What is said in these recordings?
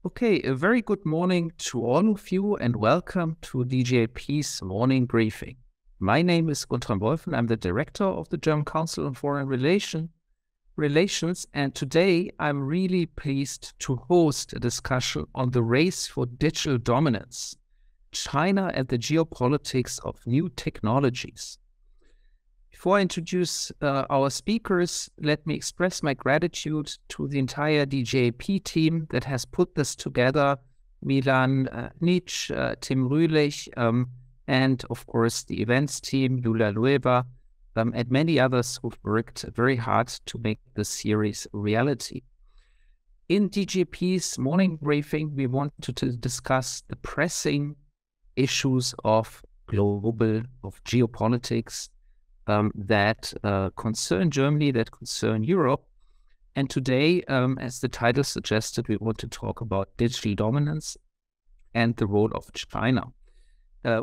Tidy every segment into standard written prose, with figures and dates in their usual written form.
Okay, a very good morning to all of you and welcome to DGAP's morning briefing. My name is Guntram Wolff and I'm the director of the German Council on Foreign Relations, and today I'm really pleased to host a discussion on the race for digital dominance, China and the geopolitics of new technologies. Before I introduce our speakers, let me express my gratitude to the entire DGAP team that has put this together, Milan Nitsch, Tim Rühlig, and of course the events team, Julia Lueva, and many others who've worked very hard to make this series a reality. In DGAP's morning briefing, we want to discuss the pressing issues of geopolitics, that concern Germany, that concern Europe. And today, as the title suggested, we want to talk about digital dominance and the role of China.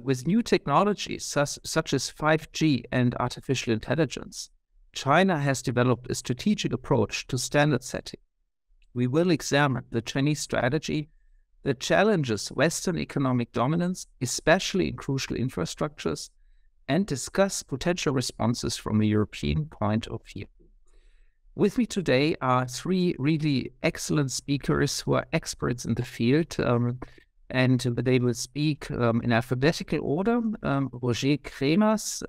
With new technologies such as 5G and artificial intelligence, China has developed a strategic approach to standard setting. We will examine the Chinese strategy that challenges Western economic dominance, especially in crucial infrastructures, and discuss potential responses from a European point of view. With me today are three really excellent speakers who are experts in the field, and they will speak in alphabetical order. Rogier Creemers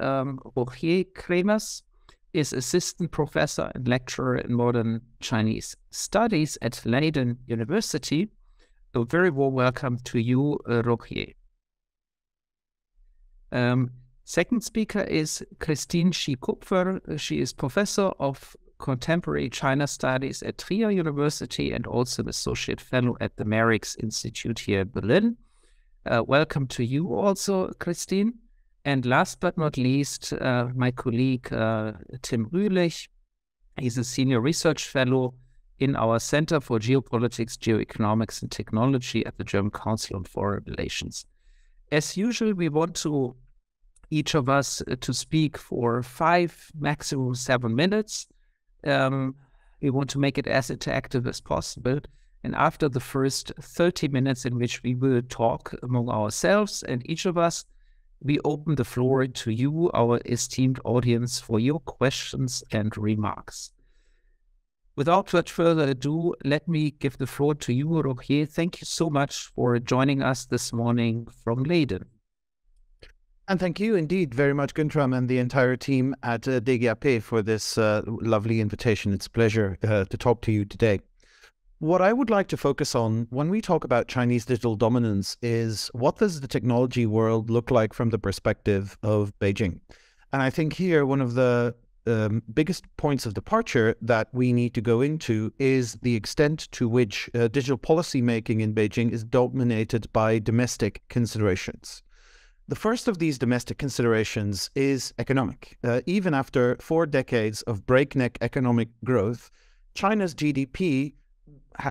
is assistant professor and lecturer in modern Chinese studies at Leiden University. A very warm welcome to you, Rogier. Second speaker is Kristin Shi-Kupfer. She is professor of contemporary China studies at Trier University and also an associate fellow at the MERICS Institute here in Berlin. Welcome to you also, Kristin. And last but not least, my colleague Tim Rühlig. He's a senior research fellow in our Center for Geopolitics, Geoeconomics and Technology at the German Council on Foreign Relations. As usual, we want to each of us to speak for 5, maximum 7 minutes. We want to make it as interactive as possible. And after the first 30 minutes in which we will talk among ourselves and each of us, we open the floor to you, our esteemed audience, for your questions and remarks. Without much further ado, let me give the floor to you, Rogier. Thank you so much for joining us this morning from Leiden. And thank you indeed very much, Guntram, and the entire team at DGAP for this lovely invitation. It's a pleasure to talk to you today. What I would like to focus on when we talk about Chinese digital dominance is what does the technology world look like from the perspective of Beijing? And I think here one of the biggest points of departure that we need to go into is the extent to which digital policy making in Beijing is dominated by domestic considerations. The first of these domestic considerations is economic. Even after 4 decades of breakneck economic growth, China's GDP,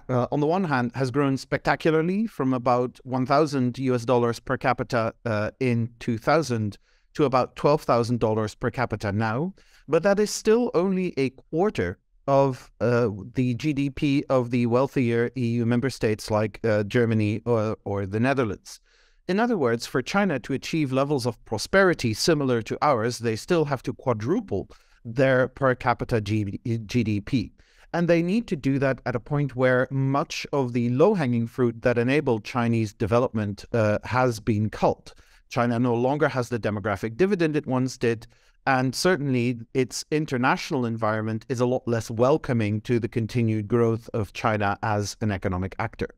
on the one hand, has grown spectacularly from about $1,000 per capita in 2000 to about $12,000 per capita now. But that is still only a quarter of the GDP of the wealthier EU member states like Germany or the Netherlands. In other words, for China to achieve levels of prosperity similar to ours, they still have to quadruple their per capita GDP. And they need to do that at a point where much of the low-hanging fruit that enabled Chinese development has been culled. China no longer has the demographic dividend it once did, and certainly its international environment is a lot less welcoming to the continued growth of China as an economic actor.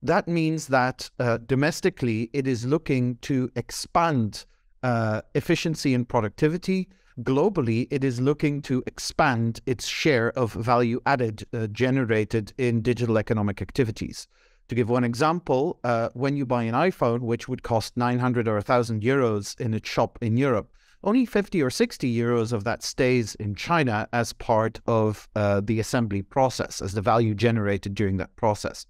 That means that domestically, it is looking to expand efficiency and productivity. Globally, it is looking to expand its share of value added generated in digital economic activities. To give one example, when you buy an iPhone, which would cost 900 or 1,000 euros in a shop in Europe, only 50 or 60 euros of that stays in China as part of the assembly process, as the value generated during that process.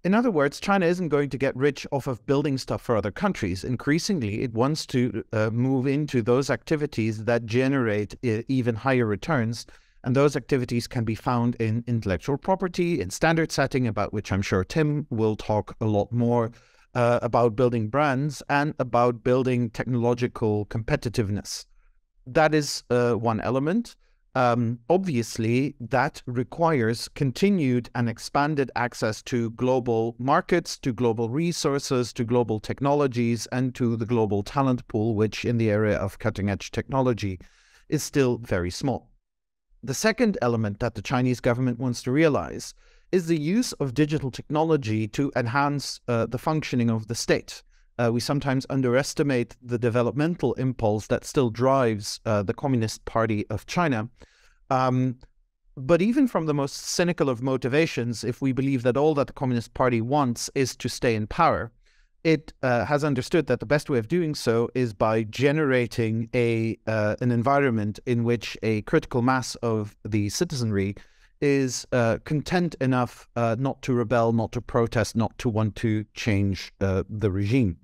In other words, China isn't going to get rich off of building stuff for other countries. Increasingly, it wants to move into those activities that generate even higher returns And those activities can be found in intellectual property, in standard setting, about which I'm sure Tim will talk a lot more, about building brands and about building technological competitiveness. That is one element. Obviously, that requires continued and expanded access to global markets, to global resources, to global technologies, and to the global talent pool, which in the area of cutting-edge technology is still very small. The second element that the Chinese government wants to realize is the use of digital technology to enhance the functioning of the state. We sometimes underestimate the developmental impulse that still drives the Communist Party of China. But even from the most cynical of motivations, if we believe that all that the Communist Party wants is to stay in power, it has understood that the best way of doing so is by generating an environment in which a critical mass of the citizenry is content enough not to rebel, not to protest, not to want to change the regime.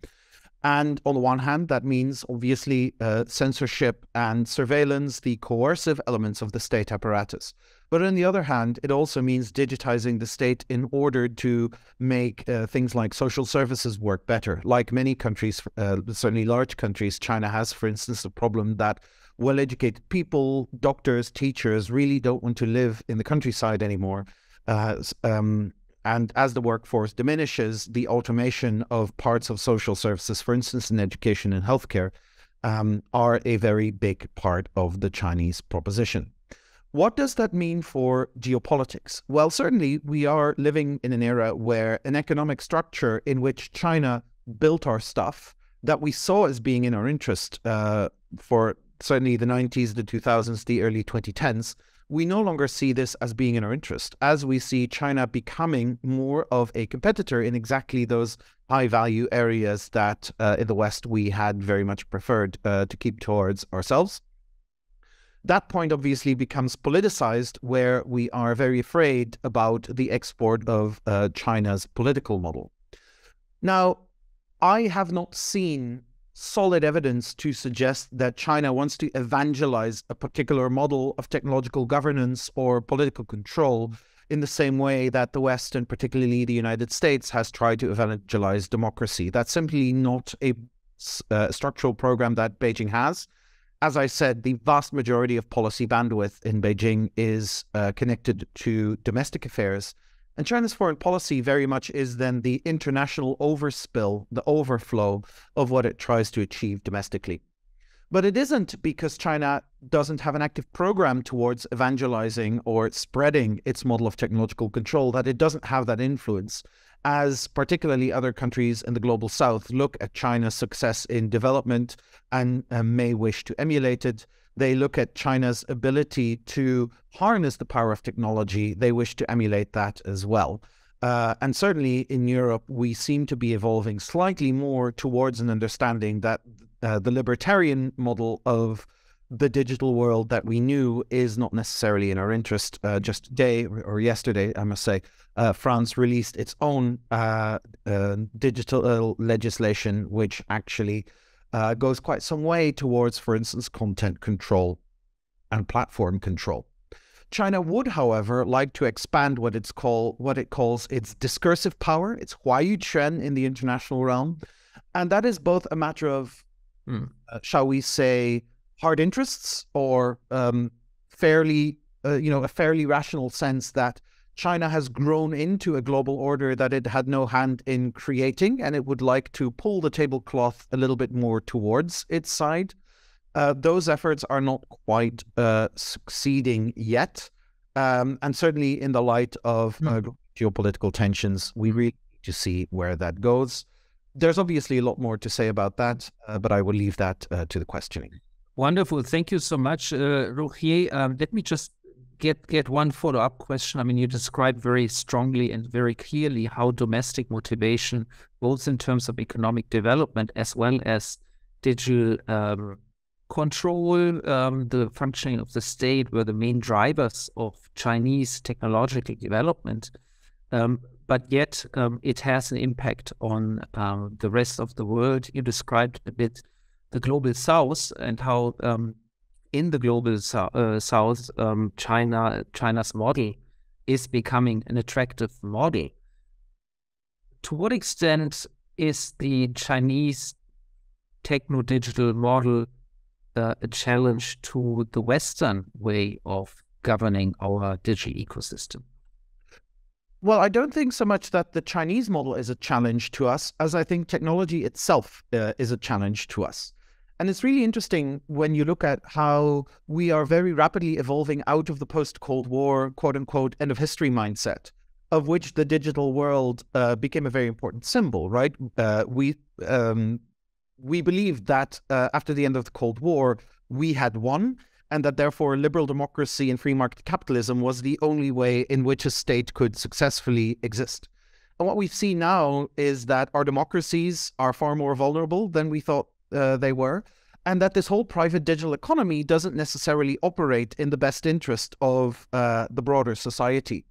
And on the one hand, that means obviously censorship and surveillance, the coercive elements of the state apparatus. But on the other hand, it also means digitizing the state in order to make things like social services work better. Like many countries, certainly large countries, China has, for instance, the problem that well-educated people, doctors, teachers, really don't want to live in the countryside anymore. And as the workforce diminishes, the automation of parts of social services, for instance, in education and healthcare, are a very big part of the Chinese proposition. What does that mean for geopolitics? Well, certainly we are living in an era where an economic structure in which China built our stuff that we saw as being in our interest for certainly the 90s, the 2000s, the early 2010s, we no longer see this as being in our interest, as we see China becoming more of a competitor in exactly those high-value areas that in the West we had very much preferred to keep towards ourselves. That point obviously becomes politicized, where we are very afraid about the export of China's political model. Now, I have not seen solid evidence to suggest that China wants to evangelize a particular model of technological governance or political control in the same way that the West, and particularly the United States, has tried to evangelize democracy. That's simply not a structural program that Beijing has. As I said, the vast majority of policy bandwidth in Beijing is connected to domestic affairs. And China's foreign policy very much is then the international overspill, the overflow of what it tries to achieve domestically. But it isn't because China doesn't have an active program towards evangelizing or spreading its model of technological control that it doesn't have that influence, as particularly other countries in the global south look at China's success in development and may wish to emulate it. They look at China's ability to harness the power of technology. They wish to emulate that as well. And certainly in Europe, we seem to be evolving slightly more towards an understanding that the libertarian model of the digital world that we knew is not necessarily in our interest. Just today or yesterday, I must say, France released its own digital legislation, which actually goes quite some way towards, for instance, content control and platform control. China would, however, like to expand what it calls its discursive power, its Huayuquan in the international realm, and that is both a matter of, shall we say, hard interests, or a fairly rational sense that China has grown into a global order that it had no hand in creating, and it would like to pull the tablecloth a little bit more towards its side. Those efforts are not quite succeeding yet. And certainly in the light of geopolitical tensions, we really need to see where that goes. There's obviously a lot more to say about that, but I will leave that to the questioning. Wonderful. Thank you so much, Rogier. Let me just get one follow-up question. I mean, you described very strongly and very clearly how domestic motivation, both in terms of economic development as well as digital control, the functioning of the state, were the main drivers of Chinese technological development. But yet it has an impact on the rest of the world. You described a bit the global south and how in the global south, China's model is becoming an attractive model. To what extent is the Chinese techno-digital model a challenge to the Western way of governing our digital ecosystem? Well, I don't think so much that the Chinese model is a challenge to us, as I think technology itself is a challenge to us. And it's really interesting when you look at how we are very rapidly evolving out of the post-Cold War, quote-unquote, end of history mindset, of which the digital world became a very important symbol, right? We believed that after the end of the Cold War, we had won, and that therefore liberal democracy and free market capitalism was the only way in which a state could successfully exist. And what we see now is that our democracies are far more vulnerable than we thought they were, and that this whole private digital economy doesn't necessarily operate in the best interest of the broader society.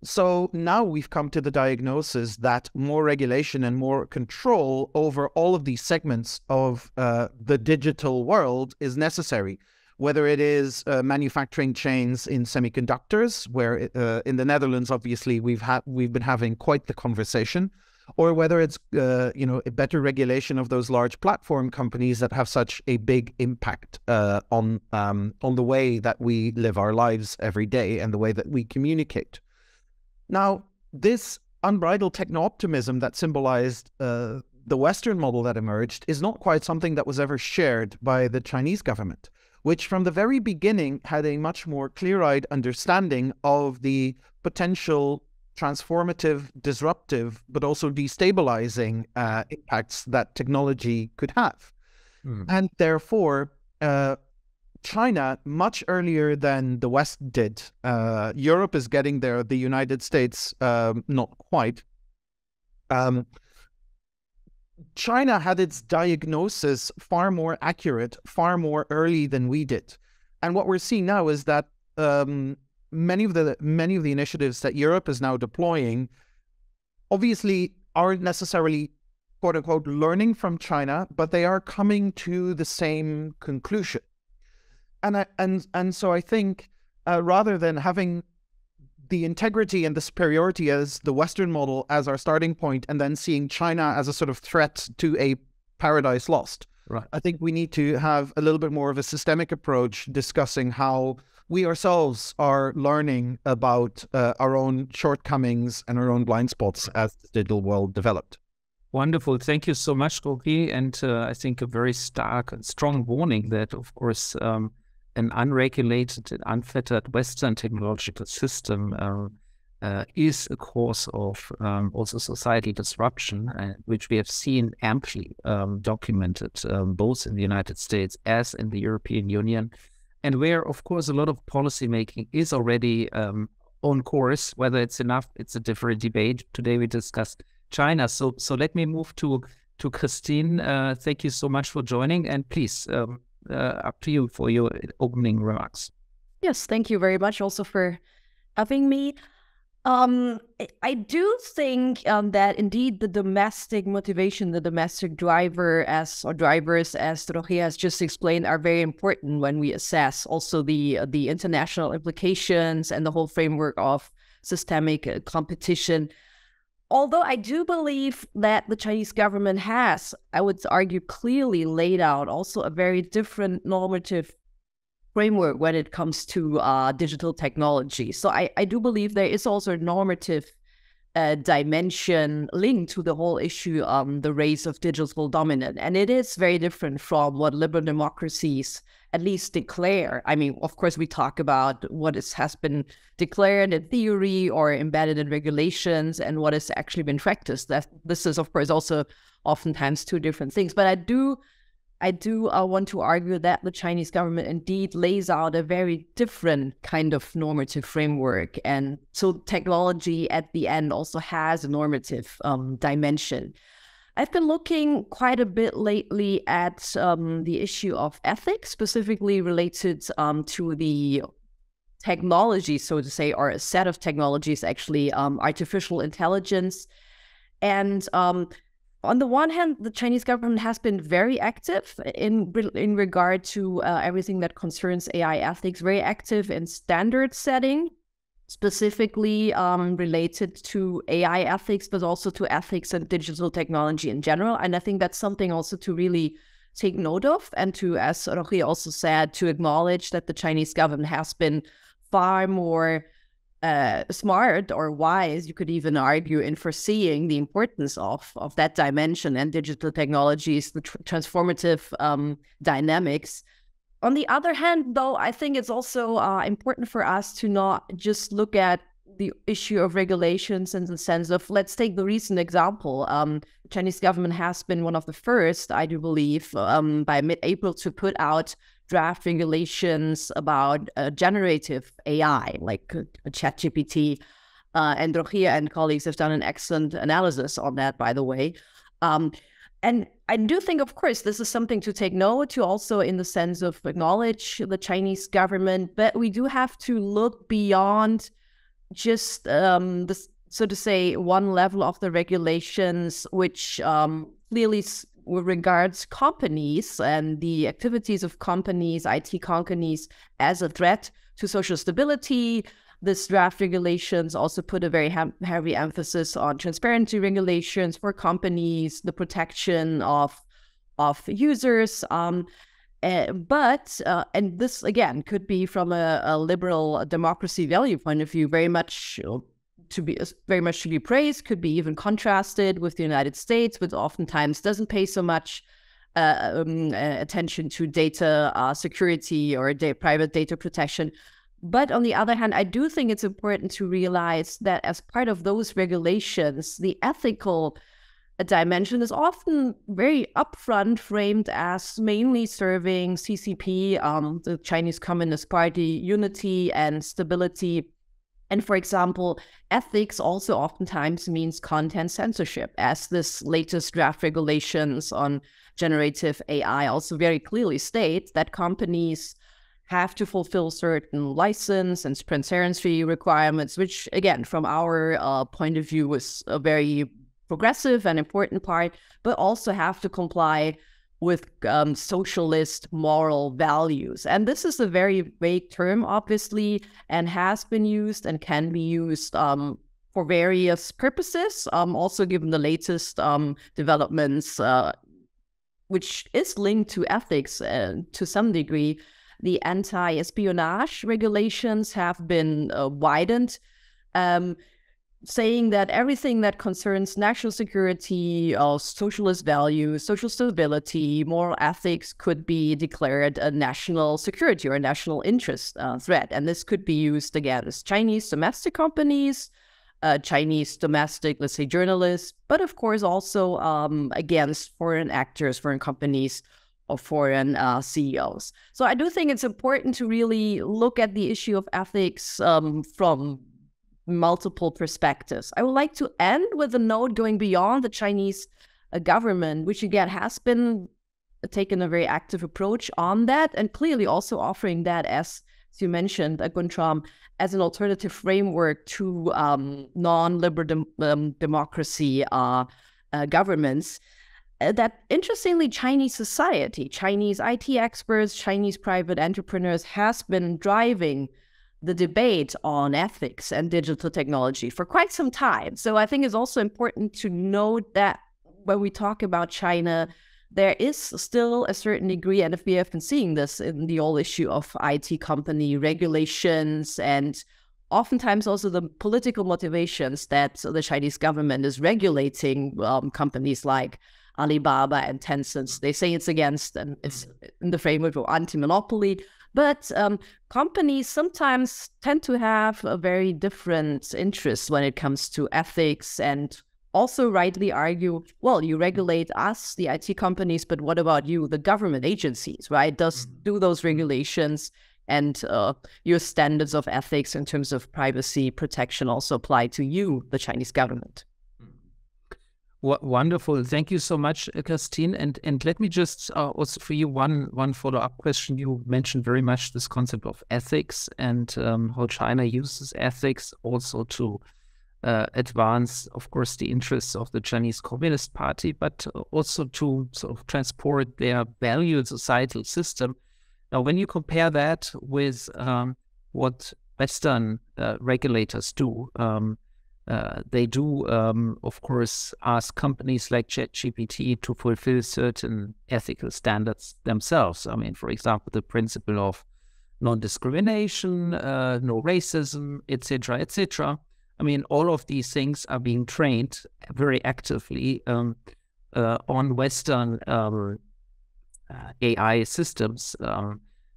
So now we've come to the diagnosis that more regulation and more control over all of these segments of the digital world is necessary. Whether it is manufacturing chains in semiconductors, where in the Netherlands, obviously, we've been having quite the conversation, or whether it's a better regulation of those large platform companies that have such a big impact on the way that we live our lives every day and the way that we communicate. Now, this unbridled techno-optimism that symbolized the Western model that emerged is not quite something that was ever shared by the Chinese government, which from the very beginning had a much more clear-eyed understanding of the potential transformative, disruptive, but also destabilizing impacts that technology could have. And therefore, China, much earlier than the West did, Europe is getting there, the United States, not quite. China had its diagnosis far more accurate, far more early than we did. And what we're seeing now is that many of the initiatives that Europe is now deploying obviously aren't necessarily, quote unquote, learning from China, but they are coming to the same conclusion. And so I think rather than having the integrity and the superiority as the Western model as our starting point, and then seeing China as a sort of threat to a paradise lost, right, I think we need to have a little bit more of a systemic approach discussing how we ourselves are learning about our own shortcomings and our own blind spots as the digital world developed. Wonderful. Thank you so much, Rogier. And I think a very stark and strong warning that, of course, an unregulated and unfettered Western technological system is a cause of also societal disruption, which we have seen amply documented both in the United States as in the European Union, and where, of course, a lot of policy making is already on course. Whether it's enough, it's a different debate. Today we discussed China. So let me move to Kristin. Thank you so much for joining, and please, up to you for your opening remarks. Yes, thank you very much also for having me. I do think that indeed the domestic motivation, the domestic drivers, as Rogier has just explained, are very important when we assess also the international implications and the whole framework of systemic competition. Although I do believe that the Chinese government has, I would argue, clearly laid out also a very different normative framework when it comes to digital technology. So I do believe there is also a normative dimension linked to the whole issue the race of digital dominance. And it is very different from what liberal democracies at least declare. I mean, of course, we talk about what has been declared in theory or embedded in regulations and what has actually been practiced. That this is, of course, also oftentimes two different things. But I do want to argue that the Chinese government indeed lays out a very different kind of normative framework. And so technology at the end also has a normative dimension. I've been looking quite a bit lately at the issue of ethics, specifically related to the technology, so to say, or a set of technologies, actually, artificial intelligence. And on the one hand, the Chinese government has been very active in regard to everything that concerns AI ethics, very active in standard setting, specifically related to AI ethics, but also to ethics and digital technology in general. And I think that's something also to really take note of, and to, as Rogier also said, to acknowledge that the Chinese government has been far more smart or wise, you could even argue, in foreseeing the importance of that dimension and digital technologies, the transformative dynamics. On the other hand, though, I think it's also important for us to not just look at the issue of regulations in the sense of, let's take the recent example. The Chinese government has been one of the first, I do believe, by mid-April to put out draft regulations about generative AI, like ChatGPT. And Rogier and colleagues have done an excellent analysis on that, by the way. And I do think, of course, this is something to take note to, also in the sense of acknowledge the Chinese government, but we do have to look beyond just the, so to say, one level of the regulations, which clearly regards companies and the activities of companies, IT companies, as a threat to social stability. This draft regulations also put a very heavy emphasis on transparency regulations for companies, the protection of users. But this, again, could be from a liberal democracy value point of view, very much to be praised, could be even contrasted with the United States, which oftentimes doesn't pay so much attention to data security or private data protection. But on the other hand, I do think it's important to realize that as part of those regulations, the ethical dimension is often very upfront framed as mainly serving CCP, the Chinese Communist Party, unity and stability. And for example, ethics also oftentimes means content censorship, as this latest draft regulations on generative AI also very clearly state that companies have to fulfill certain license and transparency requirements, which, again, from our point of view, is a very progressive and important part, but also have to comply with socialist moral values. And this is a very vague term, obviously, and has been used and can be used for various purposes, also given the latest developments, which is linked to ethics to some degree. The anti-espionage regulations have been widened, saying that everything that concerns national security, socialist values, social stability, moral ethics could be declared a national security or a national interest threat. And this could be used against Chinese domestic companies, Chinese domestic, let's say, journalists, but of course also against foreign actors, foreign companies, or foreign CEOs. So I do think it's important to really look at the issue of ethics from multiple perspectives. I would like to end with a note going beyond the Chinese government, which again has been taken a very active approach on that, and clearly also offering that, as you mentioned, Guntram, as an alternative framework to non-liberal democracy governments. That interestingly, Chinese society, Chinese IT experts, Chinese private entrepreneurs has been driving the debate on ethics and digital technology for quite some time. So I think it's also important to note that when we talk about China, there is still a certain degree, and if we have been seeing this in the whole issue of IT company regulations and oftentimes also the political motivations that the Chinese government is regulating companies like Alibaba and Tencent. They say it's against, and it's in the framework of anti-monopoly, but companies sometimes tend to have a very different interests when it comes to ethics, and also rightly argue, well, you regulate us, the IT companies, but what about you, the government agencies, right? Do those regulations and your standards of ethics in terms of privacy protection also apply to you, the Chinese government? Wonderful. Thank you so much, Kristin. And let me just also for you one follow-up question. You mentioned very much this concept of ethics and how China uses ethics also to advance, of course, the interests of the Chinese Communist Party, but also to sort of transport their value societal system. Now, when you compare that with what Western regulators do, they do, of course, ask companies like ChatGPT to fulfill certain ethical standards themselves. I mean, for example, the principle of non-discrimination, no racism, etc., etc. I mean, all of these things are being trained very actively on Western AI systems.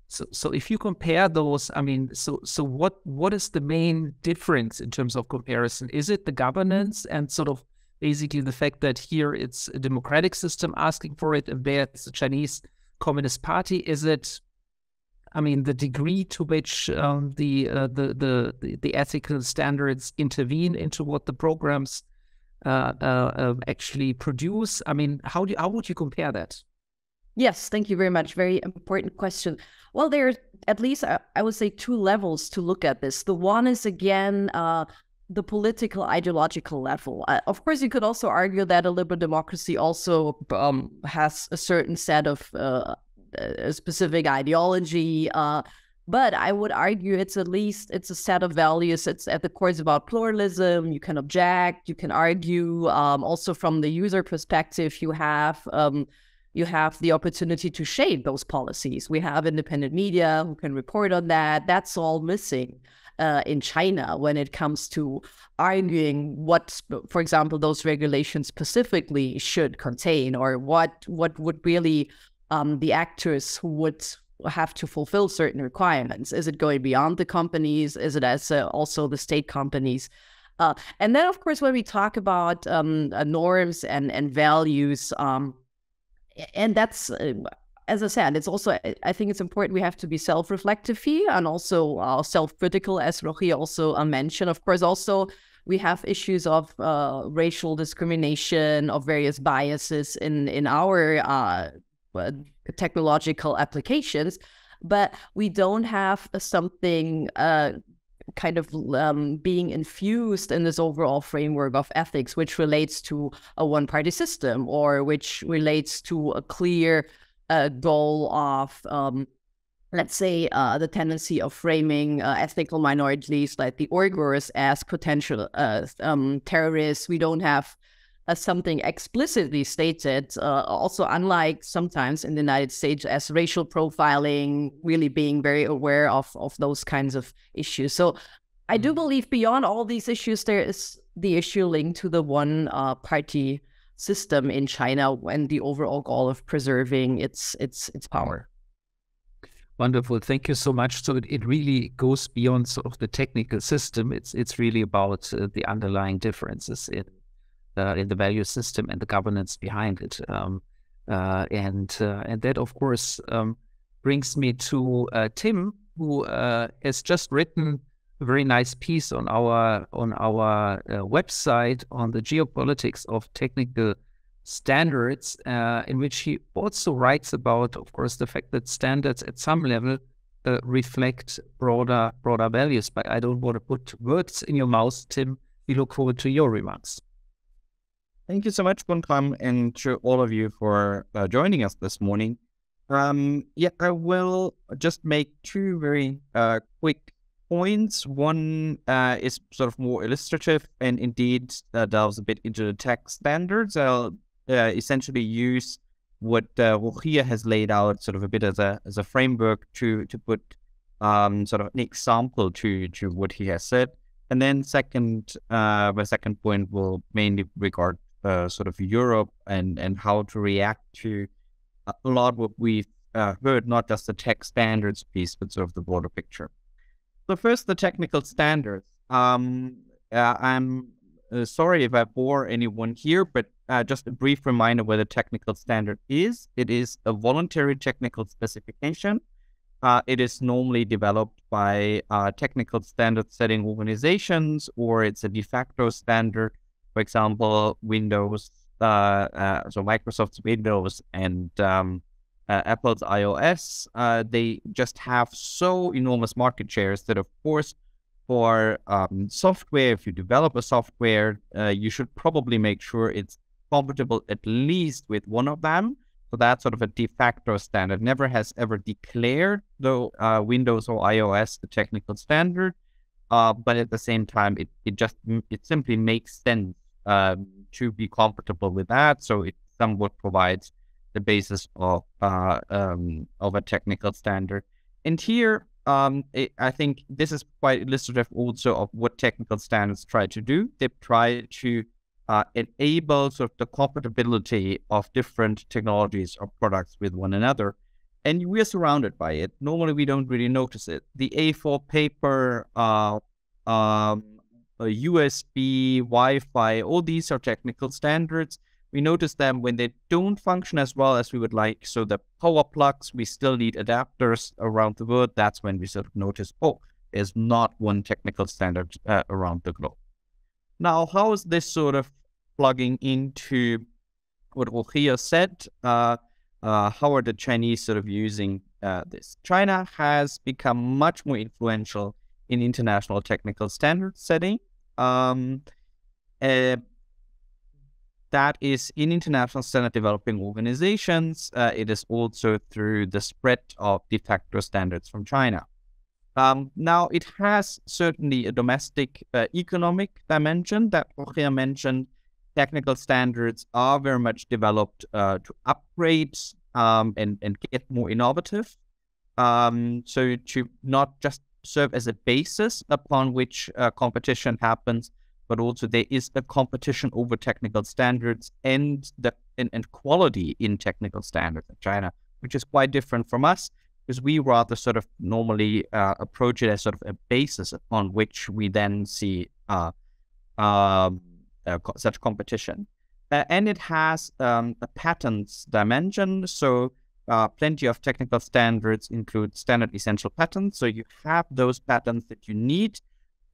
So if you compare those, I mean, so what is the main difference in terms of comparison? Is it the governance and sort of basically the fact that here it's a democratic system asking for it, and there it's the Chinese Communist Party? Is it, I mean, the degree to which the ethical standards intervene into what the programs actually produce? I mean, how would you compare that? Yes, thank you very much. Very important question. Well, there's at least, I would say, two levels to look at this. The one is, again, the political, ideological level. Of course, you could also argue that a liberal democracy also has a certain set of a specific ideology, but I would argue it's a set of values. It's at the core about pluralism. You can object, you can argue. Also, from the user perspective, you have the opportunity to shape those policies. We have independent media who can report on that. That's all missing in China when it comes to arguing what, for example, those regulations specifically should contain, or what would really the actors who would have to fulfill certain requirements. Is it going beyond the companies? Is it as also the state companies? And then, of course, when we talk about norms and values, and that's, as I said, it's also, I think it's important we have to be self-reflective here and also self-critical, as Rogier also mentioned. Of course, also we have issues of racial discrimination, of various biases in our technological applications, but we don't have something kind of being infused in this overall framework of ethics, which relates to a one-party system, or which relates to a clear goal of, let's say, the tendency of framing ethnical minorities like the Uyghurs as potential terrorists. We don't have something explicitly stated, also unlike sometimes in the United States, as racial profiling, really being very aware of those kinds of issues. So I do believe beyond all these issues, there is the issue linked to the one party system in China and the overall goal of preserving its power. Wonderful. Thank you so much. So it really goes beyond sort of the technical system. It's really about the underlying differences in the value system and the governance behind it. And that, of course, brings me to Tim, who has just written a very nice piece on our website on the geopolitics of technical standards, in which he also writes about, of course, the fact that standards at some level reflect broader values. But I don't want to put words in your mouth, Tim. We look forward to your remarks. Thank you so much, Guntram, and to all of you for joining us this morning. I will just make two very quick points. One is sort of more illustrative and indeed delves a bit into the tech standards. I'll essentially use what Rogier has laid out sort of a bit as a framework to put sort of an example to what he has said. And then my second point will mainly regard sort of Europe and how to react to a lot of what we've heard, not just the tech standards piece, but sort of the broader picture. So first, the technical standards. I'm sorry if I bore anyone here, but just a brief reminder what a technical standard is. It is a voluntary technical specification. It is normally developed by technical standard setting organizations, or it's a de facto standard. For example, Windows, so Microsoft's Windows and Apple's iOS, they just have so enormous market shares that, of course, For software, if you develop a software, you should probably make sure it's compatible at least with one of them. So that's sort of a de facto standard. Never has ever declared the Windows or iOS the technical standard, but at the same time, it simply makes sense to be compatible with that. So it somewhat provides the basis of a technical standard. And here, I think this is quite illustrative also of what technical standards try to do. They try to enable sort of the compatibility of different technologies or products with one another. And we're surrounded by it. Normally, we don't really notice it. The A4 paper, USB, Wi-Fi, all these are technical standards. We notice them when they don't function as well as we would like. So the power plugs, we still need adapters around the world. That's when we sort of notice, oh, there's not one technical standard around the globe. Now, how is this sort of plugging into what Rogier said? How are the Chinese sort of using this? China has become much more influential in international technical standard setting. That is in international standard developing organizations. It is also through the spread of de facto standards from China. Now, it has certainly a domestic economic dimension that Rogier mentioned. Technical standards are very much developed to upgrade and get more innovative. So to not just serve as a basis upon which competition happens, but also there is a competition over technical standards and quality in technical standards in China, which is quite different from us, because we rather sort of normally approach it as sort of a basis upon which we then see such competition. And it has a patents dimension. So plenty of technical standards include standard essential patents. So you have those patents that you need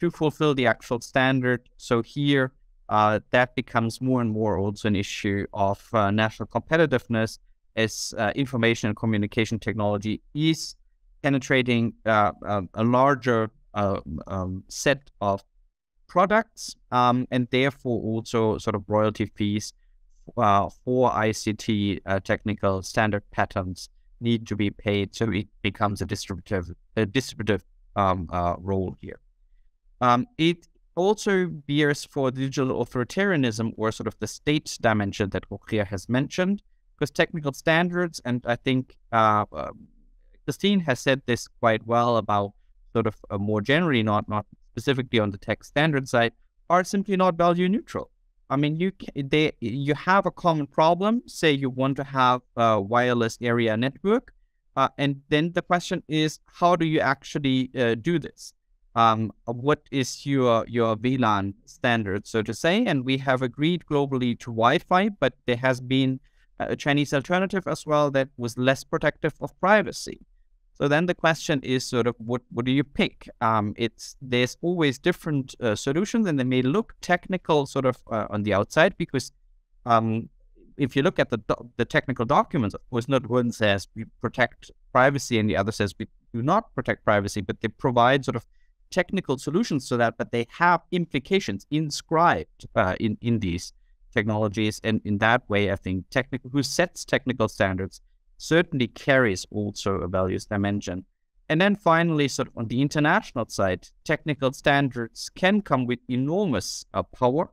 to fulfill the actual standard. So here, that becomes more and more also an issue of national competitiveness as information and communication technology is penetrating a larger set of products, and therefore also sort of royalty fees for ICT technical standard patents need to be paid. So it becomes a distributive role here. It also bears for digital authoritarianism, or sort of the state dimension that Rogier has mentioned, because technical standards, and I think Kristin has said this quite well about sort of more generally, not specifically on the tech standard side, are simply not value neutral. I mean, you have a common problem. Say you want to have a wireless area network, and then the question is, how do you actually do this? What is your VLAN standard, so to say? And we have agreed globally to Wi-Fi, but there has been a Chinese alternative as well that was less protective of privacy. So then the question is sort of, what do you pick? There's always different solutions, and they may look technical sort of on the outside, because if you look at the technical documents, of course, not one says we protect privacy and the other says we do not protect privacy, but they provide sort of technical solutions to that, but they have implications inscribed in these technologies. And in that way, I think who sets technical standards certainly carries also a values dimension. And then finally, sort of on the international side, technical standards can come with enormous power.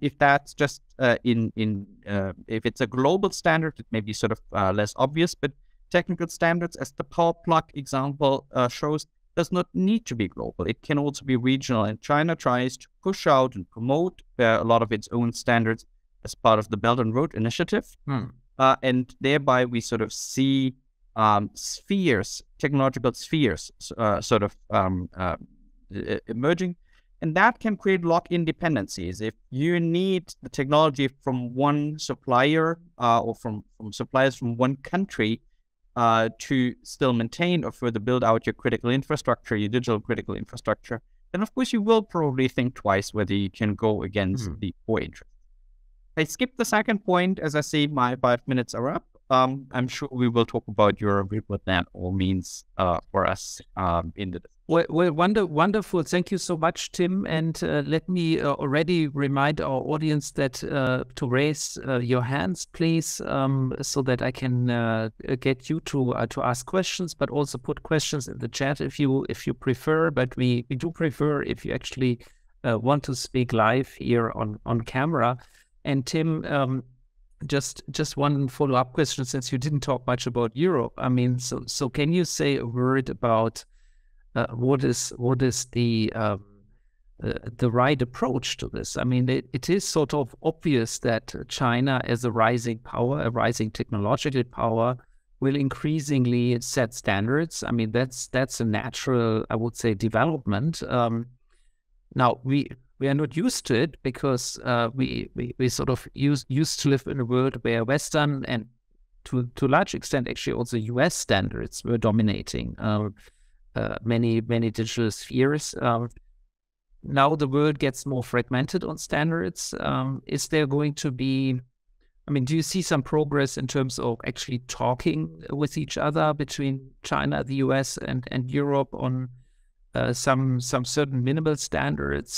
If that's just if it's a global standard, it may be sort of less obvious, but technical standards, as the power plug example shows, does not need to be global. It can also be regional, and China tries to push out and promote a lot of its own standards as part of the Belt and Road Initiative. And thereby we sort of see spheres, technological spheres sort of emerging. And that can create lock-in dependencies. If you need the technology from one supplier or from suppliers from one country to still maintain or further build out your critical infrastructure, your digital critical infrastructure, then of course you will probably think twice whether you can go against the core interest. I skipped the second point. As I see, my 5 minutes are up. I'm sure we will talk about Europe, what that all means for us in the. Well, wonderful. Thank you so much, Tim. And let me already remind our audience that to raise your hands, please, so that I can get you to ask questions, but also put questions in the chat if you prefer. But we do prefer if you actually want to speak live here on camera. And Tim, just one follow-up question, since you didn't talk much about Europe. I mean, so can you say a word about what is the right approach to this? I mean, it is sort of obvious that China, as a rising power, a rising technological power, will increasingly set standards. I mean, that's a natural, I would say, development. Now we are not used to it because we sort of used to live in a world where Western and to a large extent actually also US standards were dominating many digital spheres. Now the world gets more fragmented on standards. Is there going to be, I mean, do you see some progress in terms of actually talking with each other between China, the US, and Europe on some certain minimal standards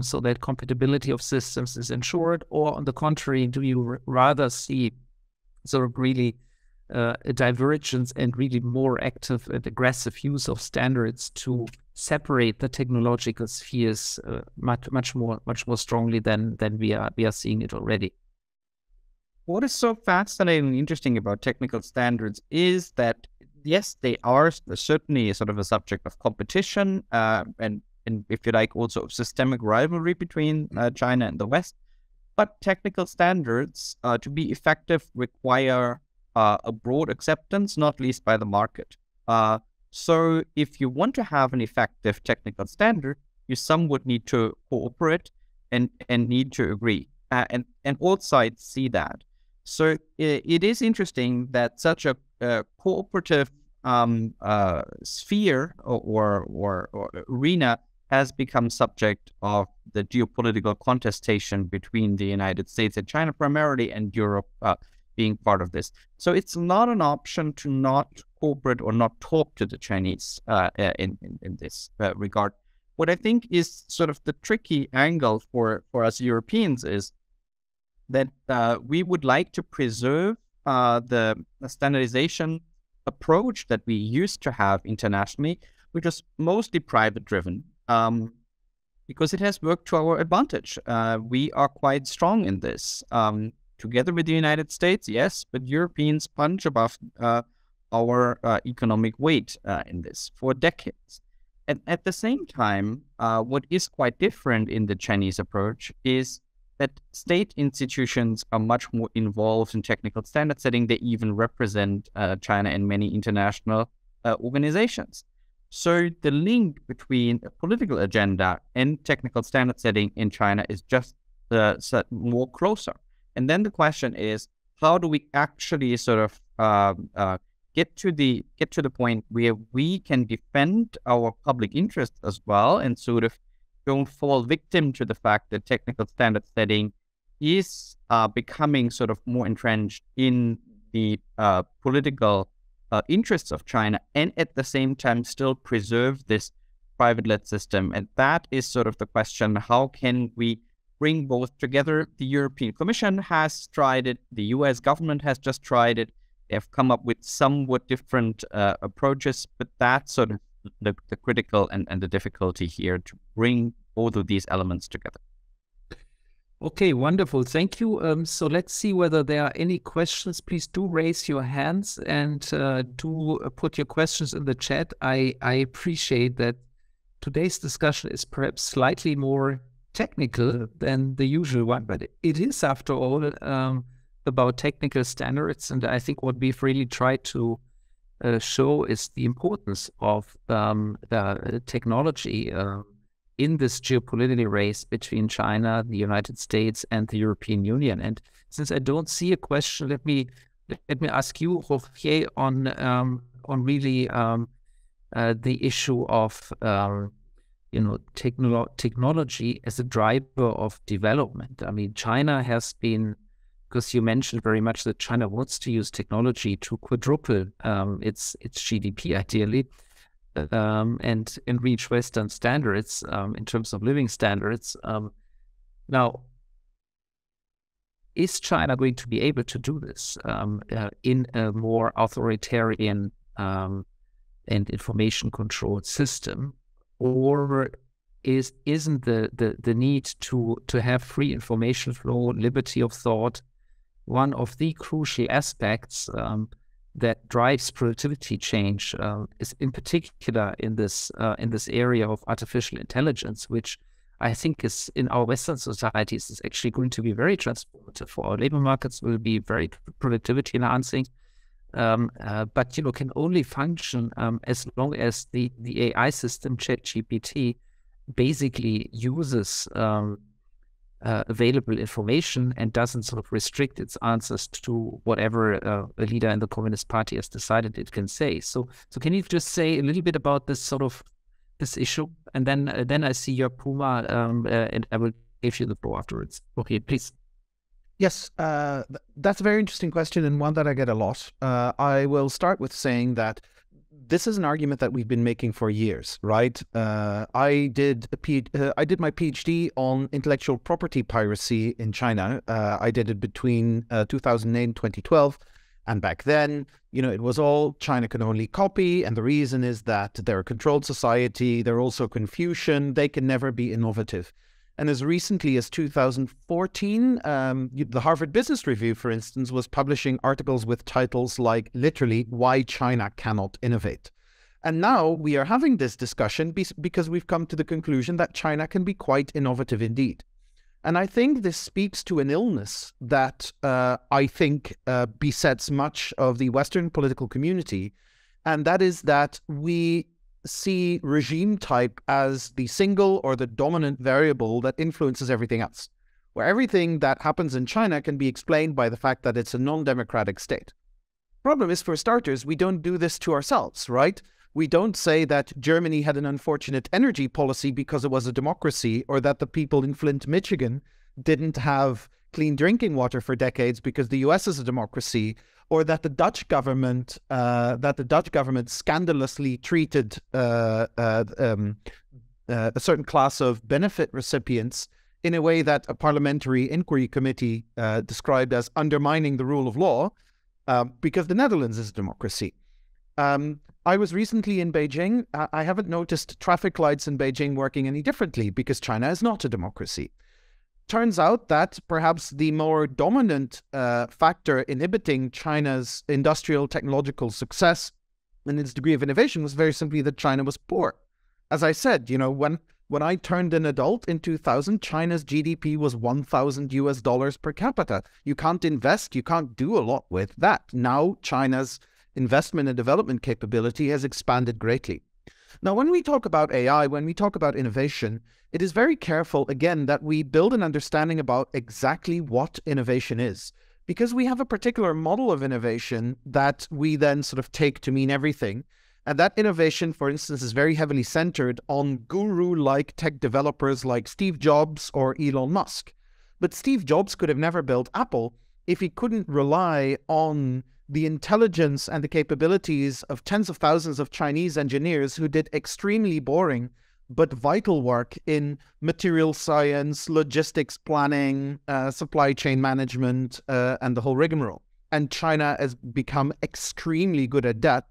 so that compatibility of systems is ensured? Or on the contrary, do you rather see sort of really a divergence and really more active and aggressive use of standards to separate the technological spheres much more strongly than we are seeing it already? What is so fascinating and interesting about technical standards is that, yes, they are certainly sort of a subject of competition and if you like, also of systemic rivalry between China and the West. But technical standards, to be effective, require a broad acceptance, not least by the market. So if you want to have an effective technical standard, you somewhat need to cooperate and need to agree. And all sides see that. So it is interesting that such a cooperative sphere or arena has become subject of the geopolitical contestation between the United States and China primarily, and Europe being part of this. So it's not an option to not cooperate or not talk to the Chinese in this regard. What I think is sort of the tricky angle for us Europeans is that we would like to preserve the standardization approach that we used to have internationally, which was mostly private driven, because it has worked to our advantage. We are quite strong in this. Together with the United States, yes, but Europeans punch above our economic weight in this for decades. And at the same time, what is quite different in the Chinese approach is that state institutions are much more involved in technical standard setting. They even represent China in many international organizations. So the link between a political agenda and technical standard setting in China is just more closer. And then the question is, how do we actually sort of get to the point where we can defend our public interest as well, and sort of don't fall victim to the fact that technical standard setting is becoming sort of more entrenched in the political interests of China, and at the same time still preserve this private-led system. And that is sort of the question: how can we bring both together? The European Commission has tried it. The US government has just tried it. They have come up with somewhat different approaches, but that's sort of the critical and the difficulty here, to bring both of these elements together. Okay, wonderful. Thank you. So let's see whether there are any questions. Please do raise your hands and do put your questions in the chat. I appreciate that today's discussion is perhaps slightly more technical than the usual one, but it is, after all, about technical standards. And I think what we've really tried to show is the importance of the technology in this geopolitical race between China, the United States, and the European Union. And since I don't see a question, let me ask you, Rogier, on really the issue of technology as a driver of development. I mean, China has been because you mentioned very much that China wants to use technology to quadruple its GDP ideally, and reach Western standards in terms of living standards. Now, is China going to be able to do this in a more authoritarian and information-controlled system, or isn't the need to have free information flow, liberty of thought, one of the crucial aspects that drives productivity change, is in particular in this area of artificial intelligence, which I think is in our Western societies is actually going to be very transformative for our labor markets, will be very productivity enhancing, but can only function as long as the AI system ChatGPT basically uses available information and doesn't sort of restrict its answers to whatever a leader in the Communist Party has decided it can say. So can you just say a little bit about this issue, and then I see your Puma, and I will give you the floor afterwards. Okay, please. Yes, that's a very interesting question, and one that I get a lot. I will start with saying that this is an argument that we've been making for years, right? I did my PhD on intellectual property piracy in China. I did it between 2008 and 2012. And back then, it was all China can only copy. And the reason is that they're a controlled society. They're also Confucian. They can never be innovative. And as recently as 2014, the Harvard Business Review, for instance, was publishing articles with titles like, literally, Why China Cannot Innovate. And now we are having this discussion because we've come to the conclusion that China can be quite innovative indeed. And I think this speaks to an illness that I think besets much of the Western political community, and that is that we see regime type as the single or the dominant variable that influences everything else, where everything that happens in China can be explained by the fact that it's a non-democratic state. Problem is, for starters, we don't do this to ourselves, right? We don't say that Germany had an unfortunate energy policy because it was a democracy, or that the people in Flint, Michigan didn't have clean drinking water for decades because the US is a democracy, or that the Dutch government scandalously treated a certain class of benefit recipients in a way that a parliamentary inquiry committee described as undermining the rule of law, because the Netherlands is a democracy. I was recently in Beijing. I haven't noticed traffic lights in Beijing working any differently because China is not a democracy. Turns out that perhaps the more dominant factor inhibiting China's industrial technological success and its degree of innovation was very simply that China was poor. As I said, when I turned an adult in 2000, China's GDP was $1,000 per capita. You can't invest, you can't do a lot with that. Now China's investment and development capability has expanded greatly. Now, when we talk about AI, when we talk about innovation, it is very careful, again, that we build an understanding about exactly what innovation is, because we have a particular model of innovation that we then sort of take to mean everything. And that innovation, for instance, is very heavily centered on guru-like tech developers like Steve Jobs or Elon Musk. But Steve Jobs could have never built Apple if he couldn't rely on the intelligence and the capabilities of tens of thousands of Chinese engineers who did extremely boring but vital work in material science, logistics planning, supply chain management, and the whole rigmarole. And China has become extremely good at that,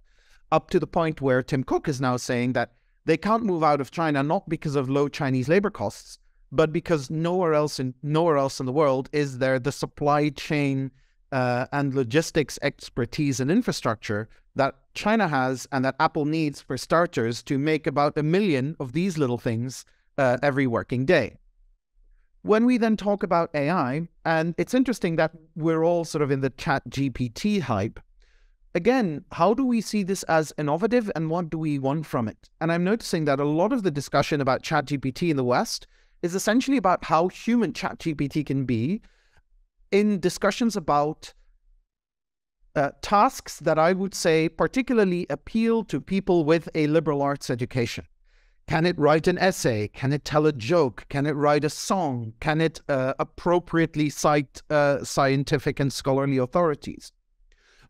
up to the point where Tim Cook is now saying that they can't move out of China not because of low Chinese labor costs, but because nowhere else in the world is there the supply chain and logistics expertise and infrastructure that China has and that Apple needs, for starters, to make about 1 million of these little things every working day. When we then talk about AI, and it's interesting that we're all sort of in the ChatGPT hype, again, how do we see this as innovative and what do we want from it? And I'm noticing that a lot of the discussion about ChatGPT in the West is essentially about how human ChatGPT can be in discussions about tasks that I would say particularly appeal to people with a liberal arts education. Can it write an essay? Can it tell a joke? Can it write a song? Can it appropriately cite scientific and scholarly authorities?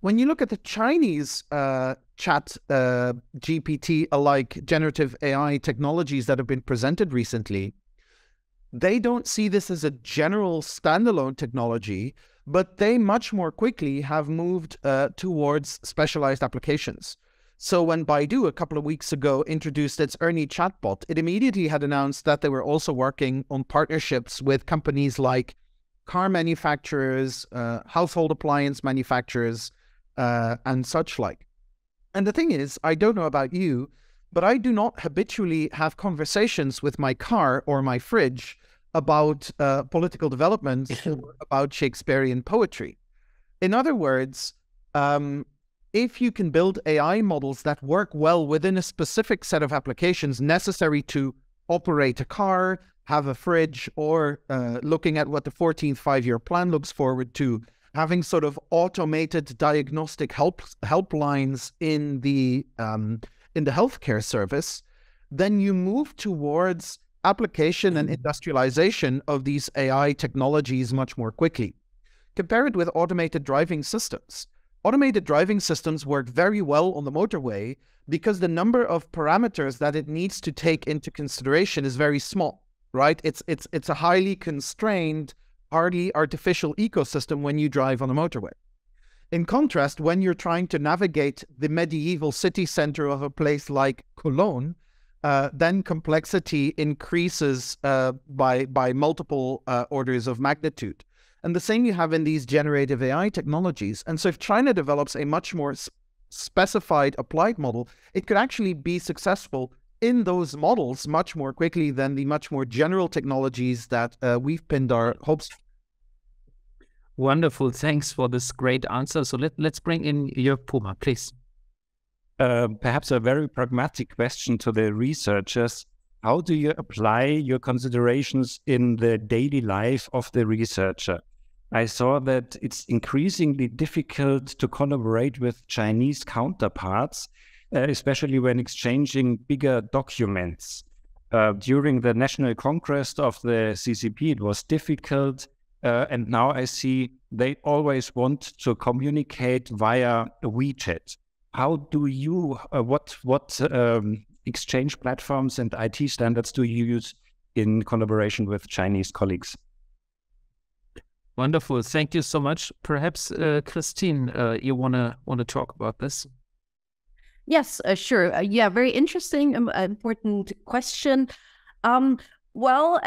When you look at the Chinese chat GPT-alike generative AI technologies that have been presented recently, they don't see this as a general standalone technology, but they much more quickly have moved towards specialized applications. So when Baidu a couple of weeks ago introduced its Ernie chatbot, it immediately had announced that they were also working on partnerships with companies like car manufacturers, household appliance manufacturers, and such like. And the thing is, I don't know about you, but I do not habitually have conversations with my car or my fridge about political developments or about Shakespearean poetry. In other words, if you can build AI models that work well within a specific set of applications necessary to operate a car, have a fridge, or looking at what the 14th five-year plan looks forward to, having sort of automated diagnostic helplines in the healthcare service, then you move towards application and industrialization of these AI technologies much more quickly. Compare it with automated driving systems. Automated driving systems work very well on the motorway because the number of parameters that it needs to take into consideration is very small, right? It's a highly constrained, hardly artificial ecosystem when you drive on a motorway. In contrast, when you're trying to navigate the medieval city center of a place like Cologne, then complexity increases by multiple orders of magnitude. And the same you have in these generative AI technologies. And so if China develops a much more specified applied model, it could actually be successful in those models much more quickly than the much more general technologies that we've pinned our hopes. Wonderful. Thanks for this great answer. So let's bring in Jörg Puma, please. Perhaps a very pragmatic question to the researchers. How do you apply your considerations in the daily life of the researcher? I saw that it's increasingly difficult to collaborate with Chinese counterparts, especially when exchanging bigger documents. During the National Congress of the CCP, it was difficult. And now I see they always want to communicate via WeChat. How do you, what exchange platforms and IT standards do you use in collaboration with Chinese colleagues? Wonderful. Thank you so much. Perhaps, Kristin, you wanna talk about this? Yes, sure. Yeah, very interesting, important question. Well,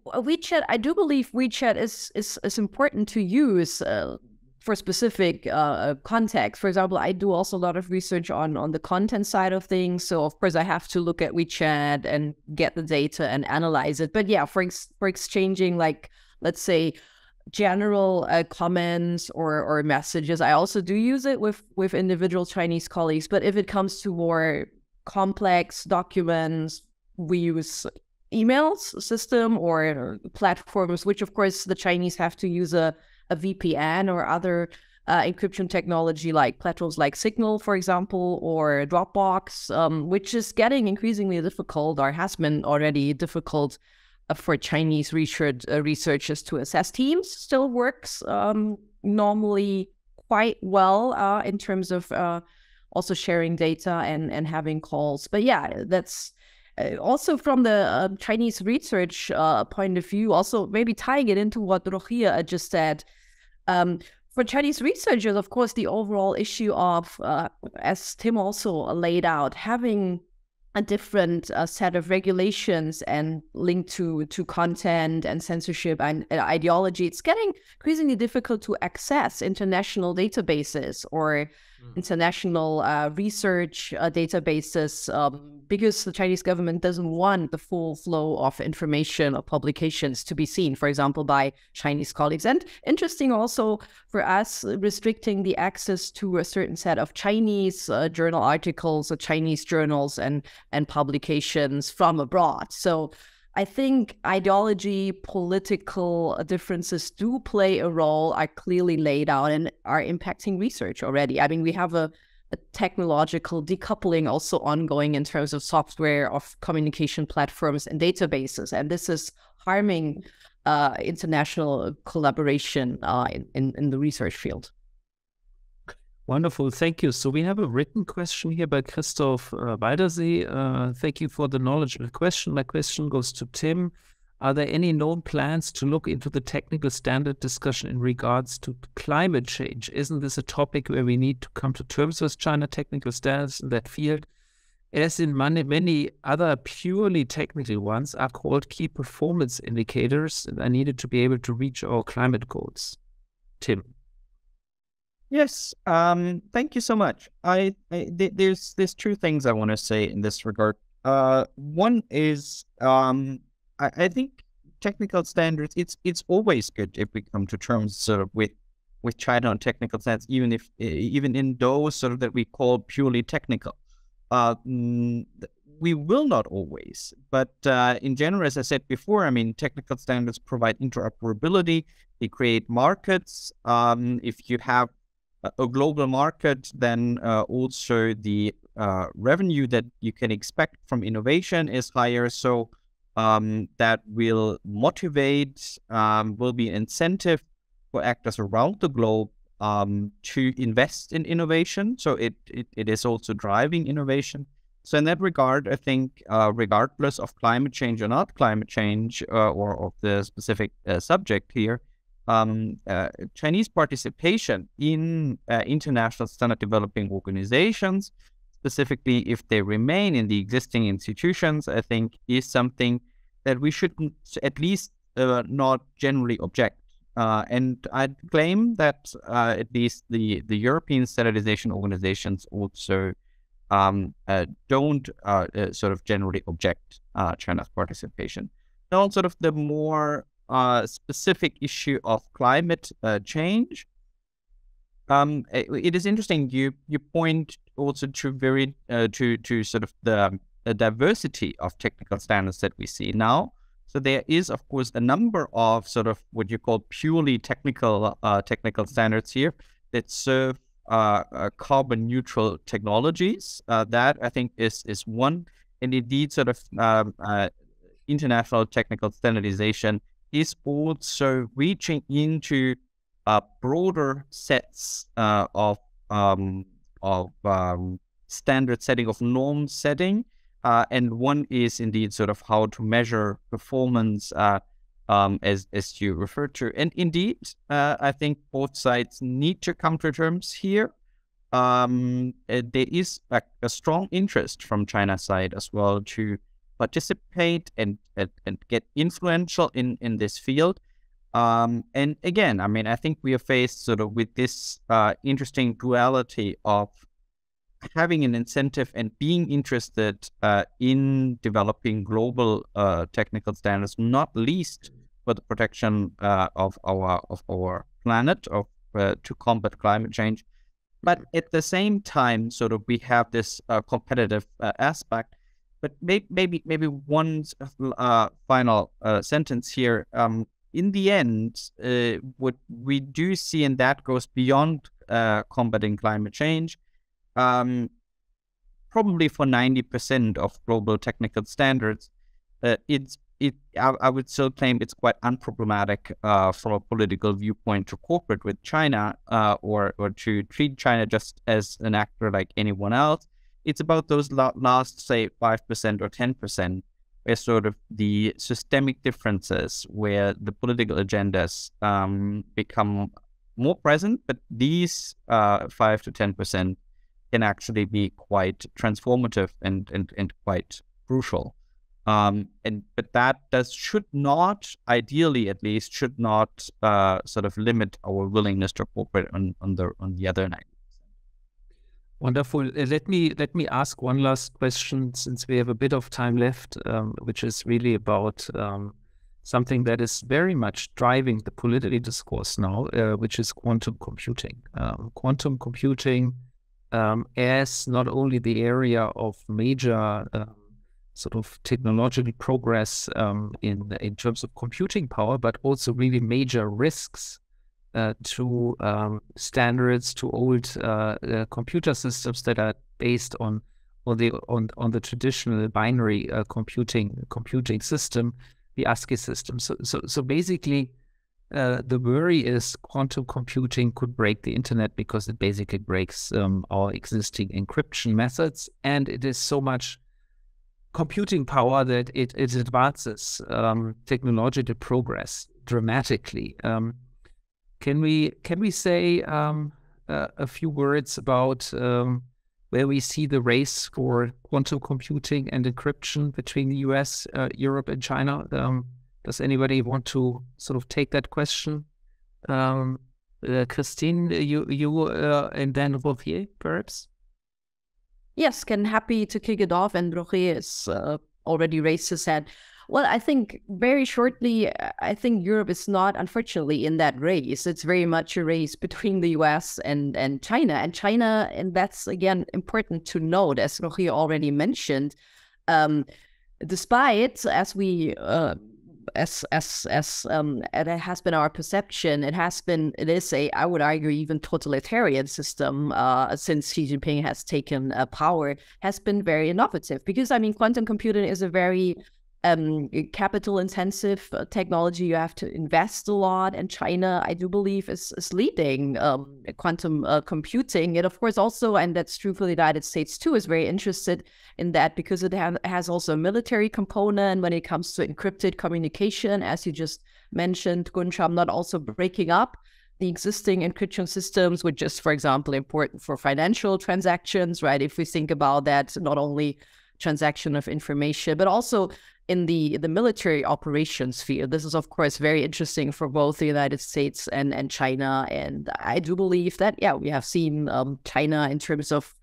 WeChat, I do believe WeChat is important to use for specific context. For example, I do also a lot of research on the content side of things. So of course I have to look at WeChat and get the data and analyze it. But yeah, for exchanging, like, let's say, general comments or messages, I also do use it with individual Chinese colleagues. But if it comes to more complex documents, we use emails system or platforms, which of course the Chinese have to use a VPN or other encryption technology, like platforms like Signal, for example, or Dropbox, which is getting increasingly difficult, or has been already difficult for Chinese researchers to assess. Teams still works normally quite well in terms of also sharing data and having calls. But yeah, that's also from the Chinese research point of view, also maybe tying it into what Rogier just said. For Chinese researchers, of course, the overall issue of, as Tim also laid out, having a different set of regulations and linked to content and censorship and ideology, it's getting increasingly difficult to access international databases or international research databases because the Chinese government doesn't want the full flow of information or publications to be seen, for example, by Chinese colleagues. And interesting also for us, restricting the access to a certain set of Chinese journal articles or Chinese journals and publications from abroad. So I think ideology, political differences do play a role, are clearly laid out and are impacting research already. I mean, we have a technological decoupling also ongoing in terms of software, of communication platforms and databases. And this is harming international collaboration in the research field. Wonderful, thank you. So we have a written question here by Christoph Waldersee. Thank you for the knowledgeable question. My question goes to Tim. Are there any known plans to look into the technical standard discussion in regards to climate change? Isn't this a topic where we need to come to terms with China technical standards in that field? As in many other purely technical ones are called key performance indicators and are needed to be able to reach our climate goals. Tim. Yes, thank you so much. There's two things I want to say in this regard. One is I think technical standards. It's always good if we come to terms sort of with China on technical standards, even in those sort of that we call purely technical. We will not always, but in general, as I said before, I mean, technical standards provide interoperability. They create markets. If you have a global market, then also the revenue that you can expect from innovation is higher. So that will motivate, will be an incentive for actors around the globe to invest in innovation. So it is also driving innovation. So in that regard, I think regardless of climate change or not climate change or of the specific subject here, Chinese participation in international standard developing organizations, specifically if they remain in the existing institutions, I think is something that we should at least not generally object. And I'd claim that at least the European standardization organizations also don't sort of generally object China's participation. Now, sort of the more specific issue of climate change. It is interesting. You point also to to sort of the diversity of technical standards that we see now. So there is, of course, a number of sort of what you call purely technical standards here that serve carbon neutral technologies. That I think is one, and indeed sort of international technical standardization is also reaching into broader sets of standard setting, of norm setting, and one is indeed sort of how to measure performance, as you referred to. And indeed, I think both sides need to come to terms here. There is a strong interest from China's side as well to participate and get influential in this field. And again, I mean, I think we are faced sort of with this interesting duality of having an incentive and being interested in developing global technical standards, not least for the protection of our planet, to combat climate change. But at the same time, sort of we have this competitive aspect. But maybe one final sentence here. In the end, what we do see, and that goes beyond combating climate change, probably for 90% of global technical standards, I would still claim it's quite unproblematic from a political viewpoint to cooperate with China or to treat China just as an actor like anyone else. It's about those last, say, 5% or 10%, where sort of the systemic differences, where the political agendas become more present, but these 5 to 10% can actually be quite transformative and quite crucial. But that should not, ideally at least, should not sort of limit our willingness to cooperate on the other 90%. Wonderful. Let me ask one last question, since we have a bit of time left, which is really about something that is very much driving the political discourse now, which is quantum computing. Quantum computing as not only the area of major sort of technological progress in terms of computing power, but also really major risks to standards, to old computer systems that are based on the traditional binary computing system, the ASCII system. So basically, the worry is quantum computing could break the internet because it basically breaks our existing encryption methods, and it is so much computing power that it advances technological progress dramatically. Can we say a few words about where we see the race for quantum computing and encryption between the US, Europe, and China? Does anybody want to sort of take that question? Kristin, you and then Rogier, perhaps? Yes, happy to kick it off, and Rogier is already raised his hand. Well, I think very shortly, I think Europe is not, unfortunately, in that race. It's very much a race between the US and China. And that's, again, important to note, as Rogier already mentioned, despite, as we... as it has been our perception, it is a, I would argue, even totalitarian system since Xi Jinping has taken power, has been very innovative. Because, I mean, quantum computing is a very capital-intensive technology. You have to invest a lot, and China, I do believe, is leading quantum computing. It, of course, also, and that's true for the United States too, is very interested in that because it has also a military component when it comes to encrypted communication, as you just mentioned, Guntram, not also breaking up the existing encryption systems, which is, for example, important for financial transactions, right? If we think about that, not only transaction of information, but also in the military operations field. This is, of course, very interesting for both the United States and China. And I do believe that, yeah, we have seen China in terms of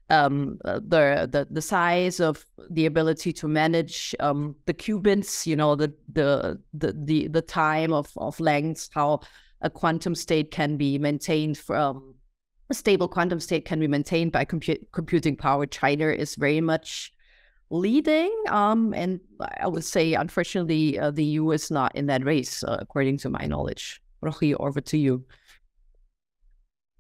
the size of the ability to manage the qubits, you know, the time of length, how a quantum state can be maintained from a stable quantum state can be maintained by computing power. China is very much leading, and I would say, unfortunately, the EU is not in that race, according to my knowledge. Rogier, over to you.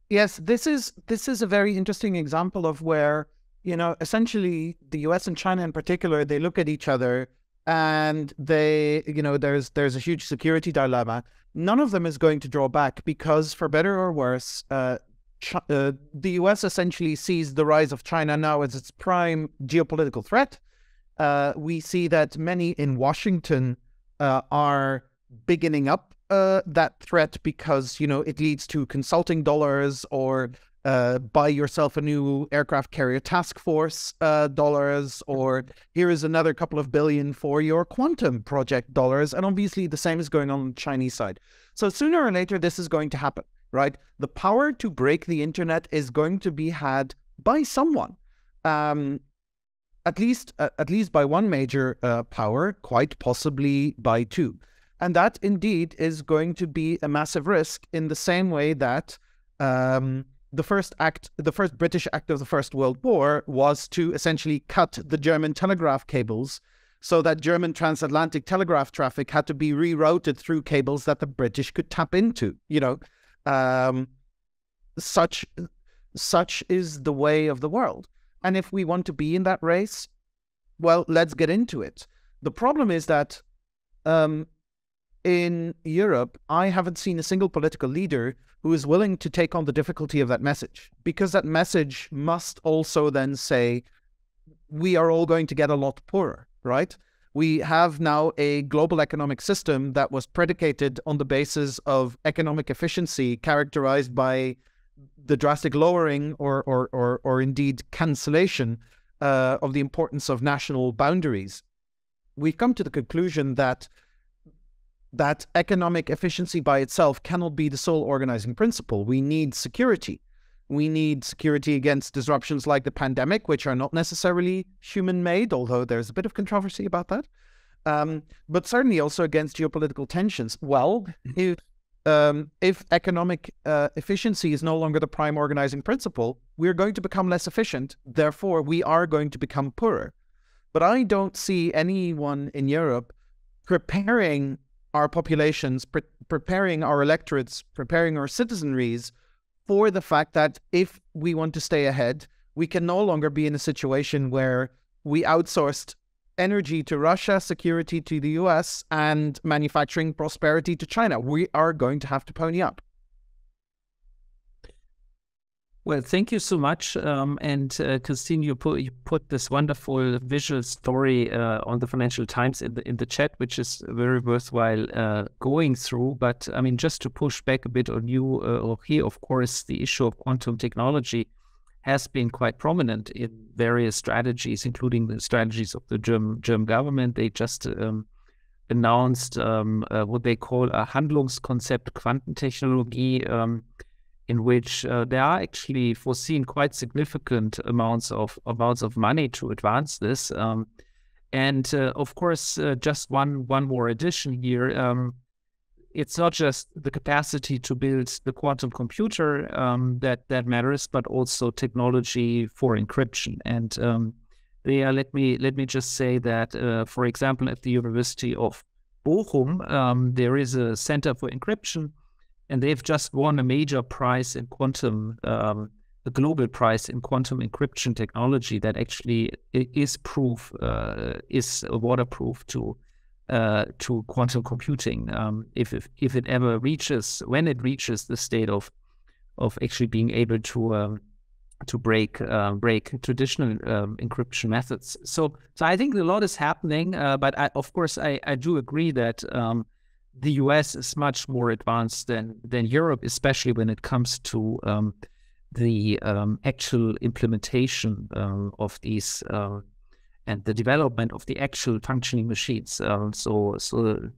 Yes, this is a very interesting example of where, you know, essentially the US and China in particular, they look at each other and they, you know, there's a huge security dilemma. None of them is going to draw back because, for better or worse, the US essentially sees the rise of China now as its prime geopolitical threat. We see that many in Washington are beginning up that threat because, you know, it leads to consulting dollars or buy yourself a new aircraft carrier task force dollars, or here is another couple of billion for your quantum project dollars. And obviously the same is going on the Chinese side. So sooner or later, this is going to happen. Right? The power to break the internet is going to be had by someone, at least by one major power, quite possibly by two. And that indeed is going to be a massive risk in the same way that the first British act of the First World War was to essentially cut the German telegraph cables so that German transatlantic telegraph traffic had to be rerouted through cables that the British could tap into, you know. Such is the way of the world. And if we want to be in that race, well, let's get into it. The problem is that in Europe, I haven't seen a single political leader who is willing to take on the difficulty of that message, because that message must also then say, we are all going to get a lot poorer, right? We have now a global economic system that was predicated on the basis of economic efficiency, characterized by the drastic lowering or indeed cancellation of the importance of national boundaries. We've come to the conclusion that economic efficiency by itself cannot be the sole organizing principle. We need security. We need security against disruptions like the pandemic, which are not necessarily human-made, although there's a bit of controversy about that. But certainly also against geopolitical tensions. Well, if economic efficiency is no longer the prime organizing principle, we're going to become less efficient. Therefore, we are going to become poorer. But I don't see anyone in Europe preparing our populations, preparing our electorates, preparing our citizenries for the fact that if we want to stay ahead, we can no longer be in a situation where we outsourced energy to Russia, security to the US, and manufacturing prosperity to China. We are going to have to pony up. Well, thank you so much. Kristin, you put this wonderful visual story on the Financial Times in the chat, which is very worthwhile going through. But I mean, just to push back a bit on you, Rogier, of course, the issue of quantum technology has been quite prominent in various strategies, including the strategies of the German government. They just announced what they call a Handlungskonzept Quantentechnologie, in which there are actually foreseen quite significant amounts of money to advance this. Of course, just one more addition here. It's not just the capacity to build the quantum computer that matters, but also technology for encryption. And let me just say that, for example, at the University of Bochum, there is a Center for Encryption, and they've just won a major prize in quantum, the global prize in quantum encryption technology that actually is waterproof to quantum computing. If it ever reaches, when it reaches the state of actually being able to break traditional encryption methods. So I think a lot is happening, but of course I do agree that the US is much more advanced than Europe, especially when it comes to the actual implementation of these and the development of the actual functioning machines. So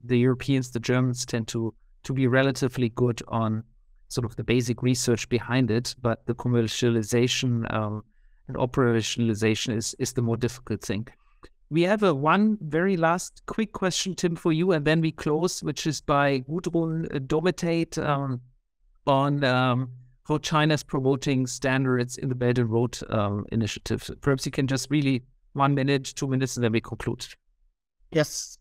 the Europeans, the Germans tend to be relatively good on sort of the basic research behind it, but the commercialization and operationalization is the more difficult thing. We have one very last quick question, Tim, for you, and then we close, which is by Gudrun Domitate on how China is promoting standards in the Belt and Road Initiative. Perhaps you can just really 1 minute, 2 minutes, and then we conclude. Yes,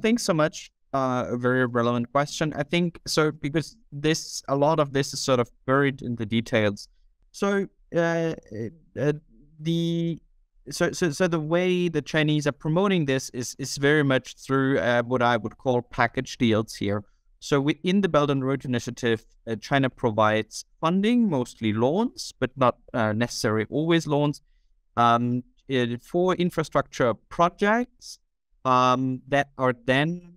thanks so much. A very relevant question, I think. So because a lot of this is sort of buried in the details. So the way the Chinese are promoting this is very much through what I would call package deals here. So within the Belt and Road Initiative, China provides funding, mostly loans, but not necessarily always loans, for infrastructure projects that then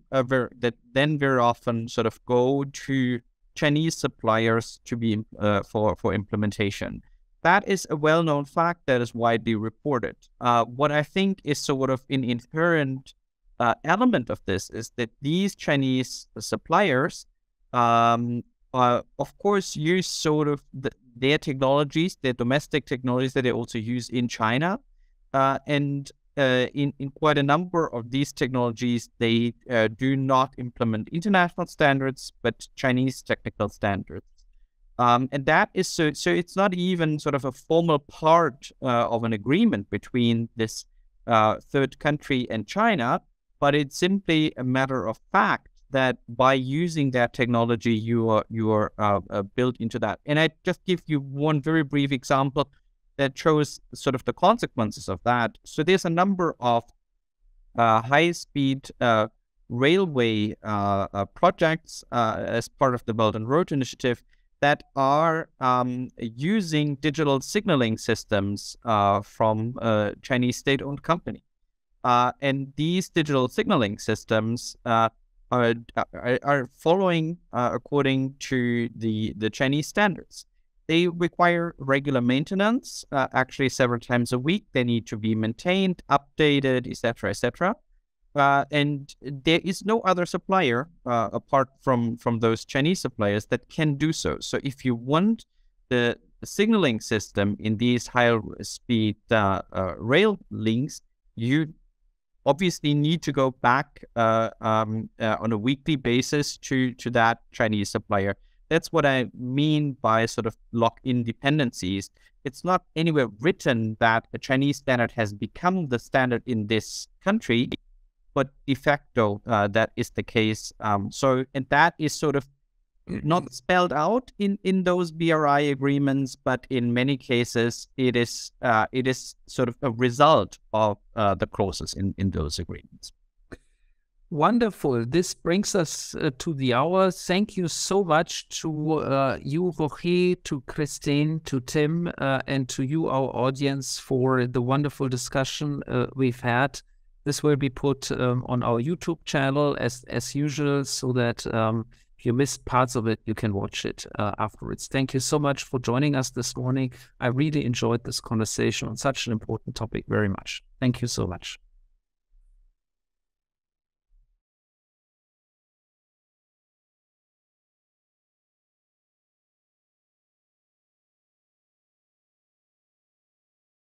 very often sort of go to Chinese suppliers to be for implementation. That is a well-known fact that is widely reported. What I think is sort of an inherent element of this is that these Chinese suppliers, of course, use sort of their technologies, their domestic technologies that they also use in China. And in quite a number of these technologies, they do not implement international standards, but Chinese technical standards. And that is so it's not even sort of a formal part of an agreement between this third country and China, but it's simply a matter of fact that by using that technology, you are built into that. And I just give you one very brief example that shows sort of the consequences of that. So there's a number of high-speed railway projects as part of the Belt and Road Initiative that are using digital signaling systems from a Chinese state-owned company. And these digital signaling systems are following according to the Chinese standards. They require regular maintenance, actually several times a week. They need to be maintained, updated, etc., etc. And there is no other supplier apart from those Chinese suppliers that can do so. So if you want the signaling system in these high-speed rail links, you obviously need to go back on a weekly basis to that Chinese supplier. That's what I mean by sort of lock-in dependencies. It's not anywhere written that a Chinese standard has become the standard in this country. but de facto that is the case. And that is sort of not spelled out in those BRI agreements, but in many cases it is sort of a result of the clauses in those agreements. Wonderful. This brings us to the hour. Thank you so much to you, Rogier, to Kristin, to Tim, and to you, our audience, for the wonderful discussion we've had. This will be put on our YouTube channel as usual, so that if you missed parts of it, you can watch it afterwards. Thank you so much for joining us this morning. I really enjoyed this conversation on such an important topic very much. Thank you so much.